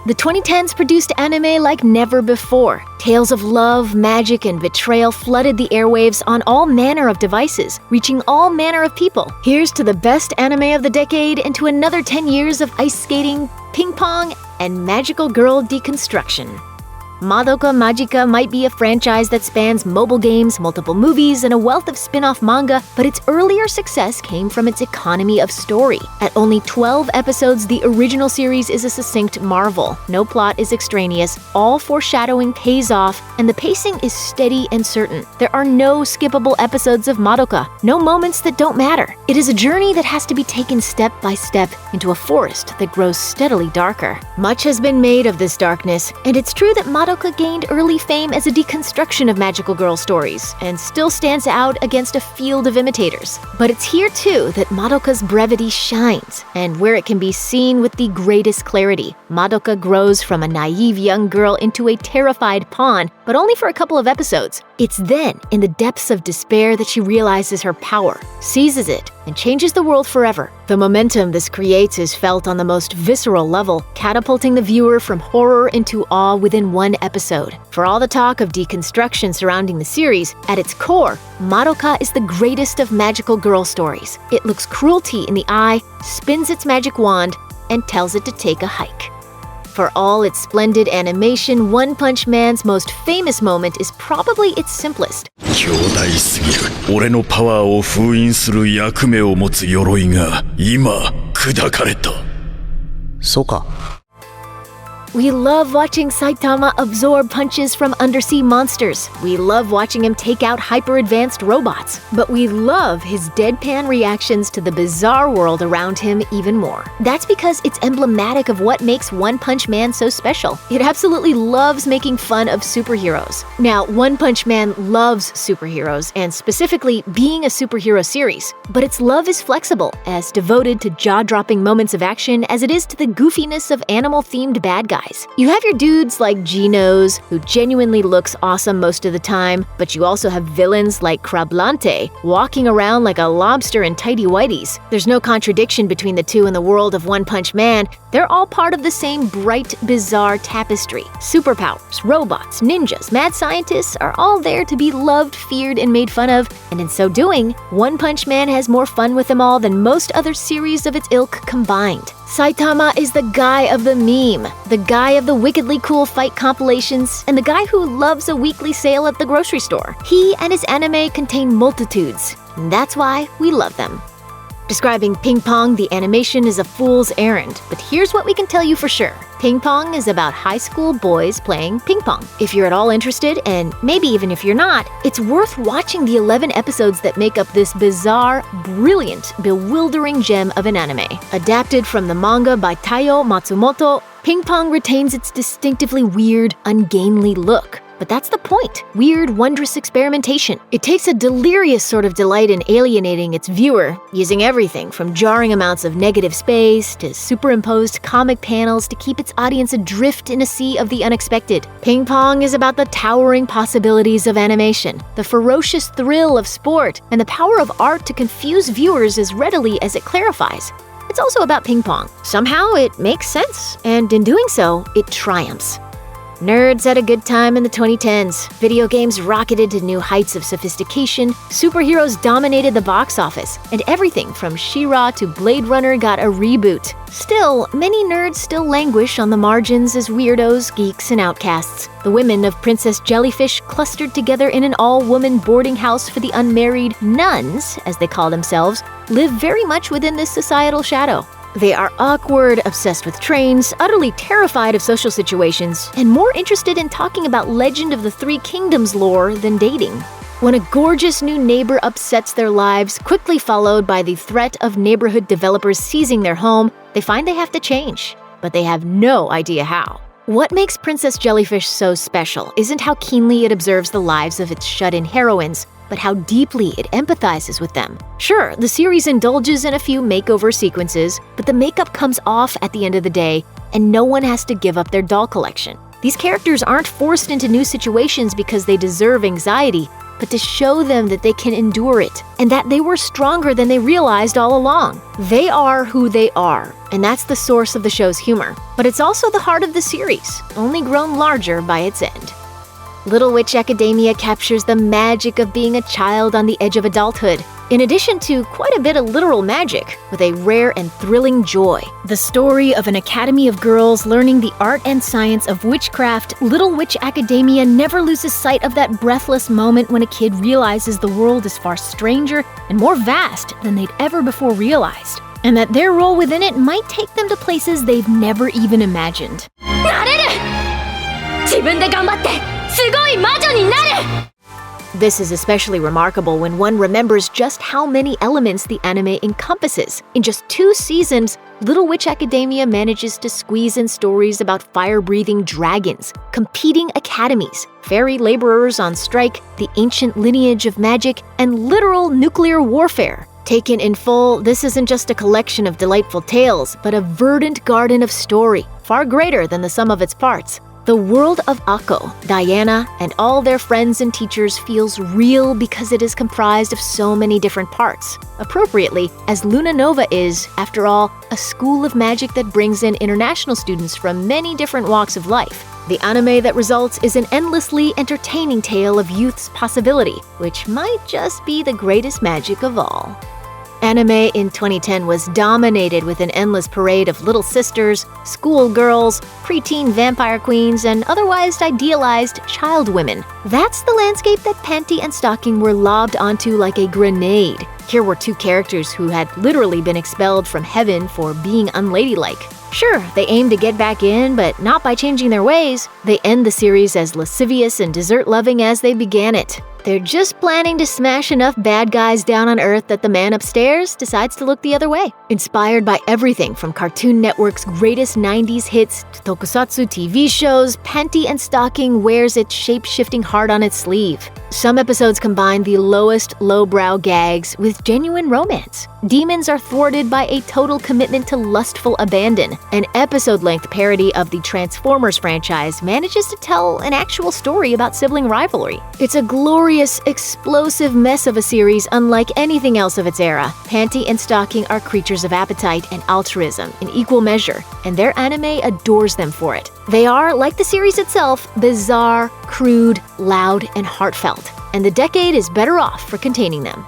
The 2010s produced anime like never before. Tales of love, magic, and betrayal flooded the airwaves on all manner of devices, reaching all manner of people. Here's to the best anime of the decade and to another 10 years of ice skating, ping pong, and magical girl deconstruction. Madoka Magica might be a franchise that spans mobile games, multiple movies, and a wealth of spin-off manga, but its earlier success came from its economy of story. At only 12 episodes, the original series is a succinct marvel. No plot is extraneous, all foreshadowing pays off, and the pacing is steady and certain. There are no skippable episodes of Madoka, no moments that don't matter. It is a journey that has to be taken step by step into a forest that grows steadily darker. Much has been made of this darkness, and it's true that Madoka gained early fame as a deconstruction of magical girl stories, and still stands out against a field of imitators. But it's here too that Madoka's brevity shines, and where it can be seen with the greatest clarity. Madoka grows from a naive young girl into a terrified pawn, but only for a couple of episodes. It's then, in the depths of despair, that she realizes her power, seizes it, and changes the world forever. The momentum this creates is felt on the most visceral level, catapulting the viewer from horror into awe within one episode. For all the talk of deconstruction surrounding the series, at its core, Madoka is the greatest of magical girl stories. It looks cruelty in the eye, spins its magic wand, and tells it to take a hike. For all its splendid animation, One Punch Man's most famous moment is probably its simplest. 強大すぎる。俺のパワーを封印する役目を持つ鎧が今砕かれた。そうか。We love watching Saitama absorb punches from undersea monsters. We love watching him take out hyper-advanced robots. But we love his deadpan reactions to the bizarre world around him even more. That's because it's emblematic of what makes One Punch Man so special. It absolutely loves making fun of superheroes. Now, One Punch Man loves superheroes, and specifically being a superhero series. But its love is flexible, as devoted to jaw-dropping moments of action as it is to the goofiness of animal-themed bad guys. You have your dudes like Genos, who genuinely looks awesome most of the time, but you also have villains like Crablante, walking around like a lobster in tighty whities. There's no contradiction between the two in the world of One Punch Man. They're all part of the same bright, bizarre tapestry. Superpowers, robots, ninjas, mad scientists are all there to be loved, feared, and made fun of, and in so doing, One Punch Man has more fun with them all than most other series of its ilk combined. Saitama is the guy of the meme, the guy of the wickedly cool fight compilations, and the guy who loves a weekly sale at the grocery store. He and his anime contain multitudes, and that's why we love them. Describing Ping Pong, the animation is a fool's errand, but here's what we can tell you for sure. Ping Pong is about high school boys playing ping pong. If you're at all interested, and maybe even if you're not, it's worth watching the 11 episodes that make up this bizarre, brilliant, bewildering gem of an anime. Adapted from the manga by Taiyo Matsumoto, Ping Pong retains its distinctively weird, ungainly look. But that's the point. Weird, wondrous experimentation. It takes a delirious sort of delight in alienating its viewer, using everything from jarring amounts of negative space to superimposed comic panels to keep its audience adrift in a sea of the unexpected. Ping Pong is about the towering possibilities of animation, the ferocious thrill of sport, and the power of art to confuse viewers as readily as it clarifies. It's also about ping pong. Somehow it makes sense, and in doing so, it triumphs. Nerds had a good time in the 2010s. Video games rocketed to new heights of sophistication, superheroes dominated the box office, and everything from She-Ra to Blade Runner got a reboot. Still, many nerds still languish on the margins as weirdos, geeks, and outcasts. The women of Princess Jellyfish, clustered together in an all-woman boarding house for the unmarried nuns, as they call themselves, live very much within this societal shadow. They are awkward, obsessed with trains, utterly terrified of social situations, and more interested in talking about Legend of the Three Kingdoms lore than dating. When a gorgeous new neighbor upsets their lives, quickly followed by the threat of neighborhood developers seizing their home, they find they have to change, but they have no idea how. What makes Princess Jellyfish so special isn't how keenly it observes the lives of its shut-in heroines, but how deeply it empathizes with them. Sure, the series indulges in a few makeover sequences, but the makeup comes off at the end of the day, and no one has to give up their doll collection. These characters aren't forced into new situations because they deserve anxiety. but to show them that they can endure it and that they were stronger than they realized all along. They are who they are, and that's the source of the show's humor. But it's also the heart of the series, only grown larger by its end. Little Witch Academia captures the magic of being a child on the edge of adulthood, in addition to quite a bit of literal magic, with a rare and thrilling joy. The story of an academy of girls learning the art and science of witchcraft, Little Witch Academia never loses sight of that breathless moment when a kid realizes the world is far stranger and more vast than they'd ever before realized, and that their role within it might take them to places they've never even imagined. なれる! 自分で頑張ってすごい魔女になる! This is especially remarkable when one remembers just how many elements the anime encompasses. In just 2 seasons, Little Witch Academia manages to squeeze in stories about fire-breathing dragons, competing academies, fairy laborers on strike, the ancient lineage of magic, and literal nuclear warfare. Taken in full, this isn't just a collection of delightful tales, but a verdant garden of story, far greater than the sum of its parts. The world of Akko, Diana, and all their friends and teachers feels real because it is comprised of so many different parts. Appropriately, as Luna Nova is, after all, a school of magic that brings in international students from many different walks of life. The anime that results is an endlessly entertaining tale of youth's possibility, which might just be the greatest magic of all. Anime in 2010 was dominated with an endless parade of little sisters, schoolgirls, preteen vampire queens, and otherwise idealized child women. That's the landscape that Panty and Stocking were lobbed onto like a grenade. Here were 2 characters who had literally been expelled from heaven for being unladylike. Sure, they aim to get back in, but not by changing their ways. They end the series as lascivious and dessert-loving as they began it. They're just planning to smash enough bad guys down on Earth that the man upstairs decides to look the other way. Inspired by everything from Cartoon Network's greatest 90s hits to tokusatsu TV shows, Panty and Stocking wears its shape-shifting heart on its sleeve. Some episodes combine the lowest lowbrow gags with genuine romance. Demons are thwarted by a total commitment to lustful abandon. An episode-length parody of the Transformers franchise manages to tell an actual story about sibling rivalry. It's a glorious, explosive mess of a series unlike anything else of its era. Panty and Stocking are creatures of appetite and altruism in equal measure, and their anime adores them for it. They are, like the series itself, bizarre, crude, loud, and heartfelt, and the decade is better off for containing them.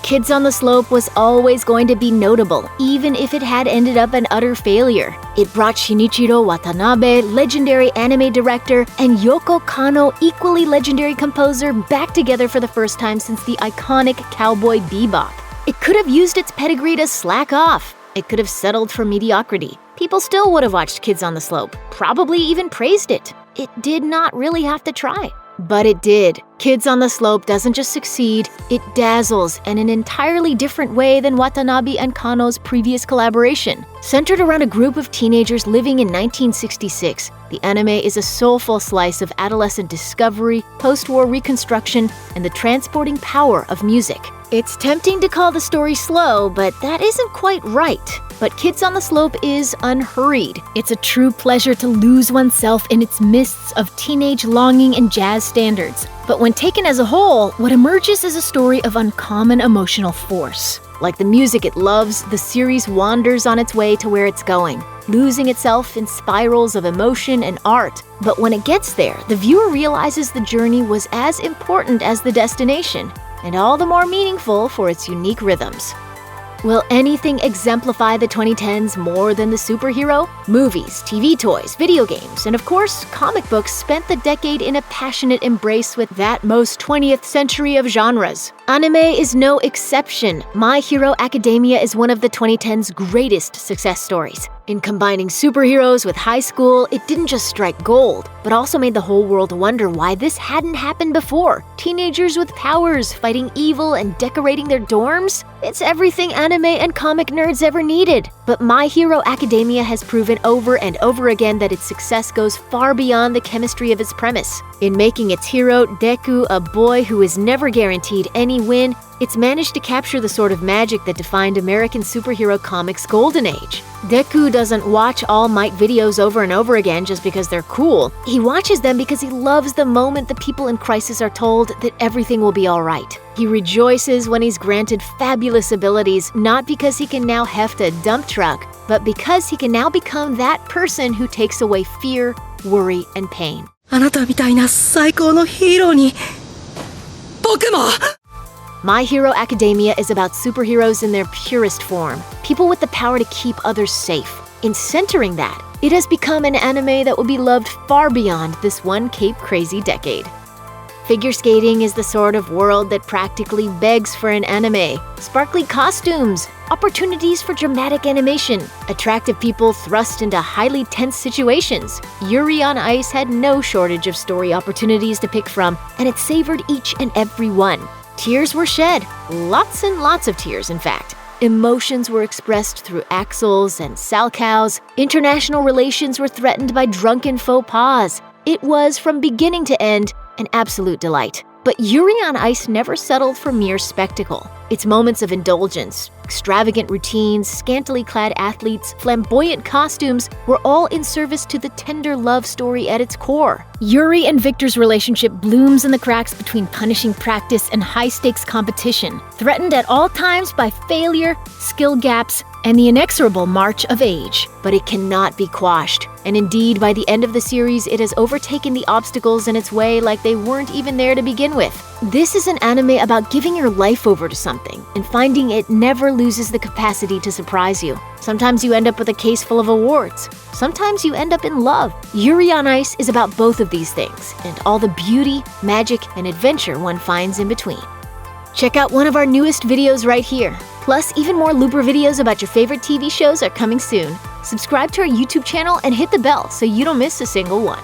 Kids on the Slope was always going to be notable, even if it had ended up an utter failure. It brought Shinichiro Watanabe, legendary anime director, and Yoko Kanno, equally legendary composer, back together for the first time since the iconic Cowboy Bebop. It could have used its pedigree to slack off. It could have settled for mediocrity. People still would have watched Kids on the Slope, probably even praised it. It did not really have to try. But it did. Kids on the Slope doesn't just succeed, it dazzles in an entirely different way than Watanabe and Kanno's previous collaboration. Centered around a group of teenagers living in 1966, the anime is a soulful slice of adolescent discovery, post-war reconstruction, and the transporting power of music. It's tempting to call the story slow, but that isn't quite right. But Kids on the Slope is unhurried. It's a true pleasure to lose oneself in its mists of teenage longing and jazz standards. But when taken as a whole, what emerges is a story of uncommon emotional force. Like the music it loves, the series wanders on its way to where it's going, losing itself in spirals of emotion and art. But when it gets there, the viewer realizes the journey was as important as the destination, and all the more meaningful for its unique rhythms. Will anything exemplify the 2010s more than the superhero? Movies, TV toys, video games, and of course, comic books spent the decade in a passionate embrace with that most 20th century of genres. Anime is no exception. My Hero Academia is one of the 2010s greatest success stories. In combining superheroes with high school, it didn't just strike gold, but also made the whole world wonder why this hadn't happened before. Teenagers with powers fighting evil and decorating their dorms? It's everything anime and comic nerds ever needed. But My Hero Academia has proven over and over again that its success goes far beyond the chemistry of its premise. In making its hero, Deku, a boy who is never guaranteed any win, it's managed to capture the sort of magic that defined American superhero comics' golden age. Deku doesn't watch All Might videos over and over again just because they're cool. He watches them because he loves the moment the people in crisis are told that everything will be alright. He rejoices when he's granted fabulous abilities, not because he can now heft a dump truck, but because he can now become that person who takes away fear, worry, and pain. あなたみたいな最高のヒーローに僕も My Hero Academia is about superheroes in their purest form, people with the power to keep others safe. In centering that, it has become an anime that will be loved far beyond this one Cape Crazy decade. Figure skating is the sort of world that practically begs for an anime. Sparkly costumes, opportunities for dramatic animation, attractive people thrust into highly tense situations. Yuri on Ice had no shortage of story opportunities to pick from, and it savored each and every one. Tears were shed, lots and lots of tears, in fact. Emotions were expressed through axles and salchows. International relations were threatened by drunken faux pas. It was, from beginning to end, an absolute delight. But Yuri on Ice never settled for mere spectacle. Its moments of indulgence, extravagant routines, scantily clad athletes, flamboyant costumes were all in service to the tender love story at its core. Yuri and Victor's relationship blooms in the cracks between punishing practice and high-stakes competition, threatened at all times by failure, skill gaps, and the inexorable march of age. But it cannot be quashed. And indeed, by the end of the series, it has overtaken the obstacles in its way like they weren't even there to begin with. This is an anime about giving your life over to something and finding it never loses the capacity to surprise you. Sometimes you end up with a case full of awards. Sometimes you end up in love. Yuri on Ice is about both of these things and all the beauty, magic, and adventure one finds in between. Check out one of our newest videos right here. Plus, even more Looper videos about your favorite TV shows are coming soon. Subscribe to our YouTube channel and hit the bell so you don't miss a single one.